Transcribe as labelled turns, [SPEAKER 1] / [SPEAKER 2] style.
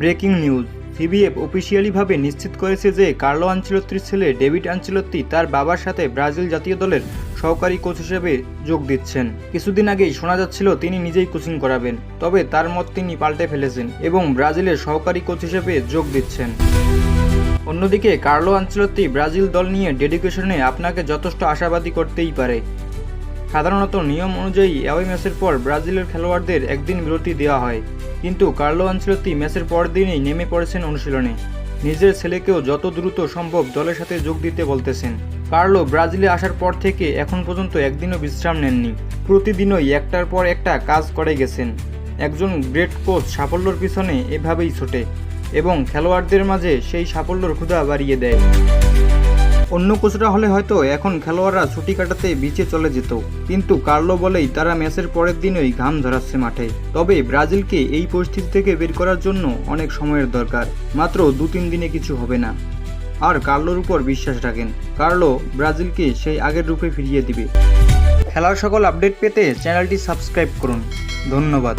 [SPEAKER 1] Breaking news. CBF অফিসিয়ালিভাবে নিশ্চিত করেছে যে কার্লো আনচেলত্তির ছেলে ডেভিড আনচেলত্তি তার বাবার সাথে ব্রাজিল জাতীয় দলের সহকারী কোচ হিসেবে যোগ দিচ্ছেন। কিছুদিন আগেই শোনা যাচ্ছিল তিনি নিজেই কোচিং করাবেন, তবে তার মত তিনি পাল্টে ফেলেছেন এবং ব্রাজিলের সহকারী কোচ হিসেবে যোগ দিচ্ছেন। অন্যদিকে কার্লো আনচেলত্তি ব্রাজিল দল নিয়ে ডেডিকেশনে আপনাকে যথেষ্ট আশাবাদী করতেই পারে। সাধারণত নিয়ম অনুযায়ী অ্যাওয়ে ম্যাচের পর ব্রাজিলের খেলোয়াড়দের একদিন বিরতি দেওয়া হয়, কিন্তু কার্লো আনচেলত্তি ম্যাচের পর দিনেই নেমে পড়েছেন অনুশীলনে। নিজের ছেলেকেও যত দ্রুত সম্ভব দলের সাথে যোগ দিতে বলতেছেন। কার্লো ব্রাজিলে আসার পর থেকে এখন পর্যন্ত একদিনও বিশ্রাম নেননি, প্রতিদিনই একটার পর একটা কাজ করে গেছেন। একজন গ্রেট কোচ সাফল্যের পিছনে এভাবেই ছোটে এবং খেলোয়াড়দের মাঝে সেই সাফল্যর ক্ষুধা বাড়িয়ে দেয়। অন্য কোচরা হলে হয়তো এখন খেলোয়াড়রা ছুটি কাটাতে বিচে চলে যেত, কিন্তু কার্লো বলেই তারা ম্যাচের পরের দিনই ঘাম ঝরাচ্ছে মাঠে। তবে ব্রাজিলকে এই পরিস্থিতি থেকে বের করার জন্য অনেক সময়ের দরকার, মাত্র 2-3 দিনে কিছু হবে না। আর কার্লোর উপর বিশ্বাস রাখেন, কার্লো ব্রাজিলকে সেই আগের রূপে ফিরিয়ে দিবে। খেলার সকল আপডেট পেতে চ্যানেলটি সাবস্ক্রাইব করুন। ধন্যবাদ।